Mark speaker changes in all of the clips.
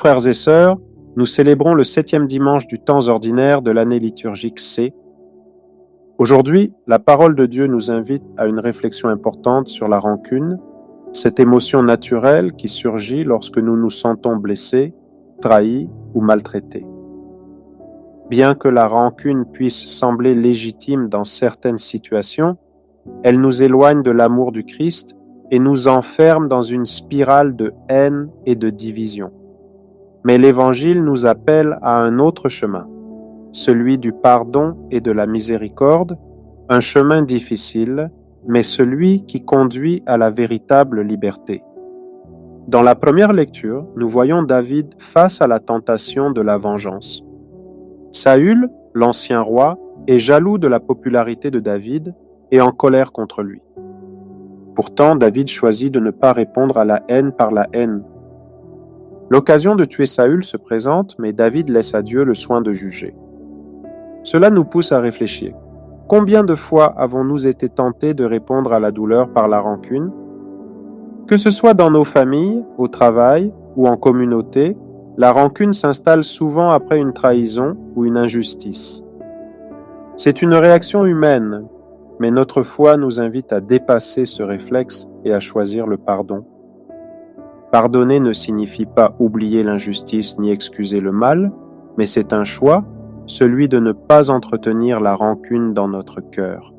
Speaker 1: frères et sœurs, nous célébrons le 7e dimanche du temps ordinaire de l'année liturgique C. Aujourd'hui, la parole de Dieu nous invite à une réflexion importante sur la rancune, cette émotion naturelle qui surgit lorsque nous nous sentons blessés, trahis ou maltraités. Bien que la rancune puisse sembler légitime dans certaines situations, elle nous éloigne de l'amour du Christ et nous enferme dans une spirale de haine et de division. Mais l'Évangile nous appelle à un autre chemin, celui du pardon et de la miséricorde, un chemin difficile, mais celui qui conduit à la véritable liberté. Dans la première lecture, nous voyons David face à la tentation de la vengeance. Saül, l'ancien roi, est jaloux de la popularité de David et en colère contre lui. Pourtant, David choisit de ne pas répondre à la haine par la haine. L'occasion de tuer Saül se présente, mais David laisse à Dieu le soin de juger. Cela nous pousse à réfléchir. Combien de fois avons-nous été tentés de répondre à la douleur par la rancune? Que ce soit dans nos familles, au travail ou en communauté, la rancune s'installe souvent après une trahison ou une injustice. C'est une réaction humaine, mais notre foi nous invite à dépasser ce réflexe et à choisir le pardon. Pardonner ne signifie pas oublier l'injustice ni excuser le mal, mais c'est un choix, celui de ne pas entretenir la rancune dans notre cœur.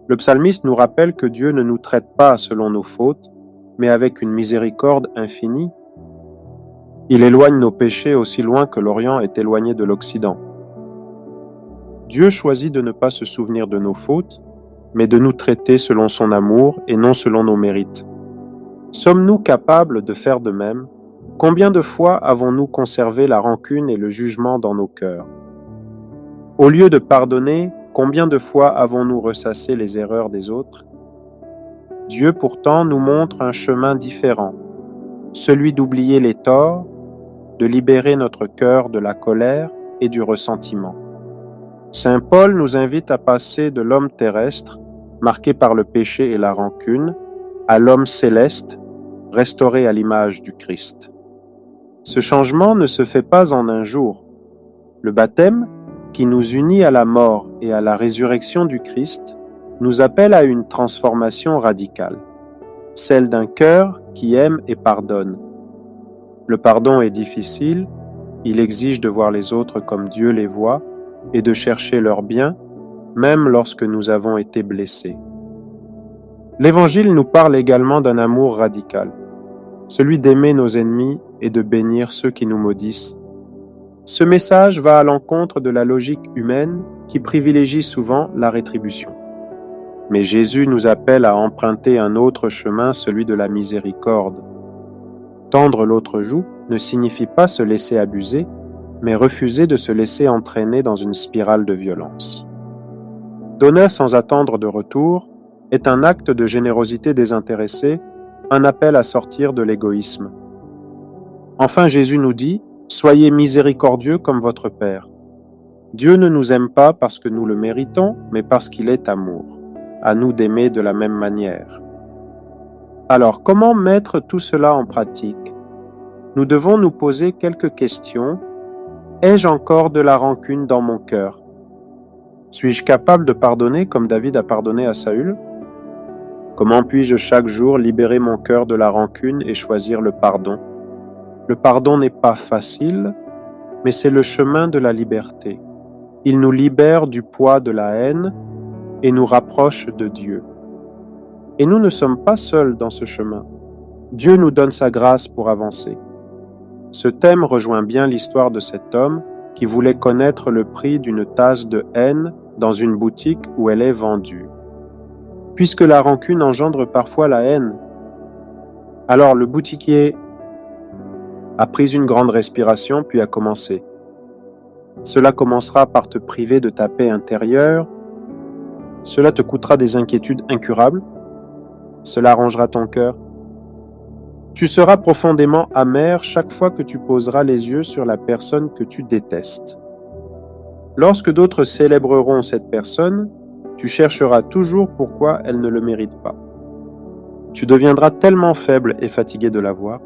Speaker 1: Le psalmiste nous rappelle que Dieu ne nous traite pas selon nos fautes, mais avec une miséricorde infinie. Il éloigne nos péchés aussi loin que l'Orient est éloigné de l'Occident. Dieu choisit de ne pas se souvenir de nos fautes, mais de nous traiter selon son amour et non selon nos mérites. Sommes-nous capables de faire de même? Combien de fois avons-nous conservé la rancune et le jugement dans nos cœurs? Au lieu de pardonner, combien de fois avons-nous ressassé les erreurs des autres? Dieu pourtant nous montre un chemin différent, celui d'oublier les torts, de libérer notre cœur de la colère et du ressentiment. Saint Paul nous invite à passer de l'homme terrestre, marqué par le péché et la rancune, à l'homme céleste, restauré à l'image du Christ. Ce changement ne se fait pas en un jour. Le baptême, qui nous unit à la mort et à la résurrection du Christ, nous appelle à une transformation radicale, celle d'un cœur qui aime et pardonne. Le pardon est difficile, il exige de voir les autres comme Dieu les voit et de chercher leur bien, même lorsque nous avons été blessés. L'Évangile nous parle également d'un amour radical, celui d'aimer nos ennemis et de bénir ceux qui nous maudissent. Ce message va à l'encontre de la logique humaine qui privilégie souvent la rétribution. Mais Jésus nous appelle à emprunter un autre chemin, celui de la miséricorde. Tendre l'autre joue ne signifie pas se laisser abuser, mais refuser de se laisser entraîner dans une spirale de violence. Donner sans attendre de retour est un acte de générosité désintéressée, un appel à sortir de l'égoïsme. Enfin, Jésus nous dit « Soyez miséricordieux comme votre Père ». Dieu ne nous aime pas parce que nous le méritons, mais parce qu'il est amour. À nous d'aimer de la même manière. Alors, comment mettre tout cela en pratique? Nous devons nous poser quelques questions. Ai-je encore de la rancune dans mon cœur? Suis-je capable de pardonner comme David a pardonné à Saül? Comment puis-je chaque jour libérer mon cœur de la rancune et choisir le pardon? Le pardon n'est pas facile, mais c'est le chemin de la liberté. Il nous libère du poids de la haine et nous rapproche de Dieu. Et nous ne sommes pas seuls dans ce chemin. Dieu nous donne sa grâce pour avancer. Ce thème rejoint bien l'histoire de cet homme qui voulait connaître le prix d'une tasse de haine dans une boutique où elle est vendue. Puisque la rancune engendre parfois la haine, alors le boutiquier a pris une grande respiration puis a commencé. Cela commencera par te priver de ta paix intérieure. Cela te coûtera des inquiétudes incurables. Cela arrangera ton cœur. Tu seras profondément amer chaque fois que tu poseras les yeux sur la personne que tu détestes. Lorsque d'autres célébreront cette personne, tu chercheras toujours pourquoi elle ne le mérite pas. Tu deviendras tellement faible et fatigué de la voir.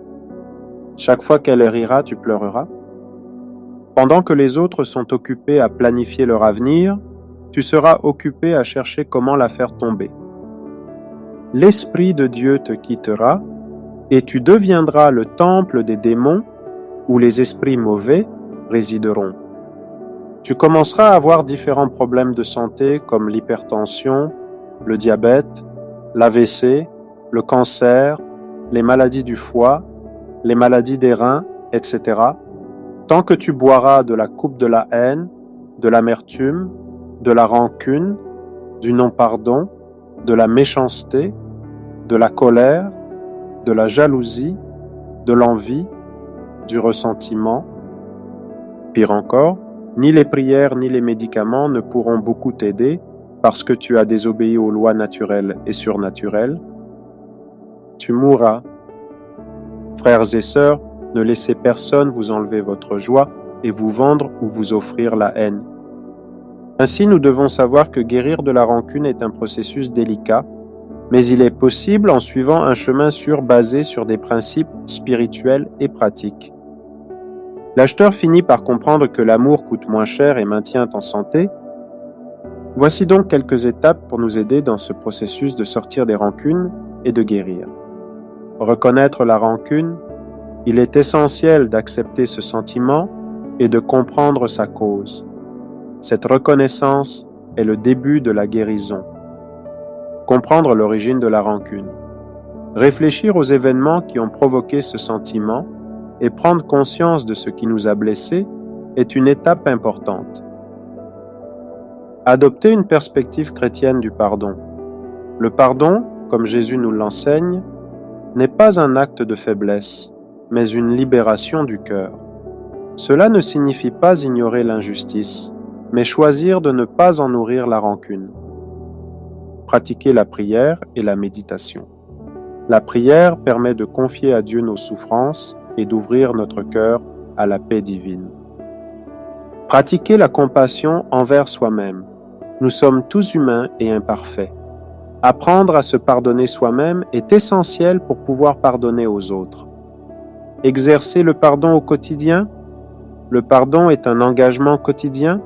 Speaker 1: Chaque fois qu'elle rira, tu pleureras. Pendant que les autres sont occupés à planifier leur avenir, tu seras occupé à chercher comment la faire tomber. L'Esprit de Dieu te quittera et tu deviendras le temple des démons où les esprits mauvais résideront. Tu commenceras à avoir différents problèmes de santé comme l'hypertension, le diabète, l'AVC, le cancer, les maladies du foie, les maladies des reins, etc. Tant que tu boiras de la coupe de la haine, de l'amertume, de la rancune, du non-pardon, de la méchanceté, de la colère, de la jalousie, de l'envie, du ressentiment. Pire encore, ni les prières ni les médicaments ne pourront beaucoup t'aider parce que tu as désobéi aux lois naturelles et surnaturelles. Tu mourras. Frères et sœurs, ne laissez personne vous enlever votre joie et vous vendre ou vous offrir la haine. Ainsi, nous devons savoir que guérir de la rancune est un processus délicat, mais il est possible en suivant un chemin sûr basé sur des principes spirituels et pratiques. L'acheteur finit par comprendre que l'amour coûte moins cher et maintient en santé. Voici donc quelques étapes pour nous aider dans ce processus de sortir des rancunes et de guérir. Reconnaître la rancune, il est essentiel d'accepter ce sentiment et de comprendre sa cause. Cette reconnaissance est le début de la guérison. Comprendre l'origine de la rancune. Réfléchir aux événements qui ont provoqué ce sentiment et prendre conscience de ce qui nous a blessés est une étape importante. Adopter une perspective chrétienne du pardon. Le pardon, comme Jésus nous l'enseigne, n'est pas un acte de faiblesse, mais une libération du cœur. Cela ne signifie pas ignorer l'injustice, mais choisir de ne pas en nourrir la rancune. Pratiquer la prière et la méditation. La prière permet de confier à Dieu nos souffrances et d'ouvrir notre cœur à la paix divine. Pratiquer la compassion envers soi-même. Nous sommes tous humains et imparfaits. Apprendre à se pardonner soi-même est essentiel pour pouvoir pardonner aux autres. Exercer le pardon au quotidien. Le pardon est un engagement quotidien.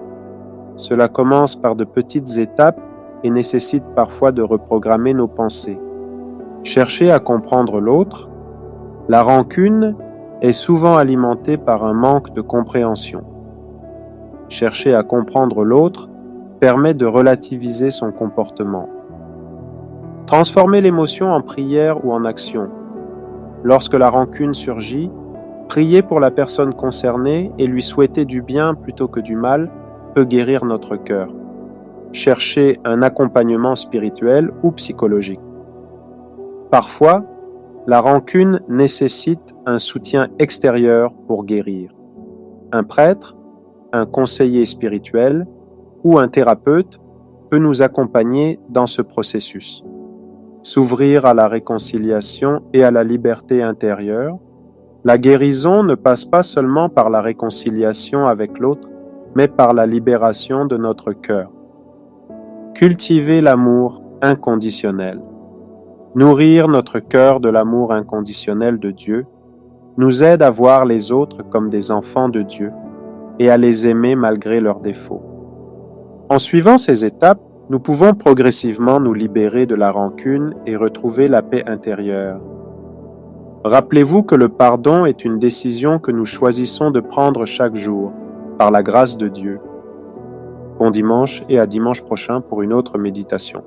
Speaker 1: Cela commence par de petites étapes et nécessite parfois de reprogrammer nos pensées. Chercher à comprendre l'autre. La rancune est souvent alimentée par un manque de compréhension. Chercher à comprendre l'autre permet de relativiser son comportement. Transformer l'émotion en prière ou en action. Lorsque la rancune surgit, prier pour la personne concernée et lui souhaiter du bien plutôt que du mal peut guérir notre cœur. Chercher un accompagnement spirituel ou psychologique. Parfois, la rancune nécessite un soutien extérieur pour guérir. Un prêtre, un conseiller spirituel ou un thérapeute peut nous accompagner dans ce processus. S'ouvrir à la réconciliation et à la liberté intérieure. La guérison ne passe pas seulement par la réconciliation avec l'autre, mais par la libération de notre cœur. Cultiver l'amour inconditionnel. Nourrir notre cœur de l'amour inconditionnel de Dieu nous aide à voir les autres comme des enfants de Dieu et à les aimer malgré leurs défauts. En suivant ces étapes, nous pouvons progressivement nous libérer de la rancune et retrouver la paix intérieure. Rappelez-vous que le pardon est une décision que nous choisissons de prendre chaque jour, par la grâce de Dieu. Bon dimanche et à dimanche prochain pour une autre méditation.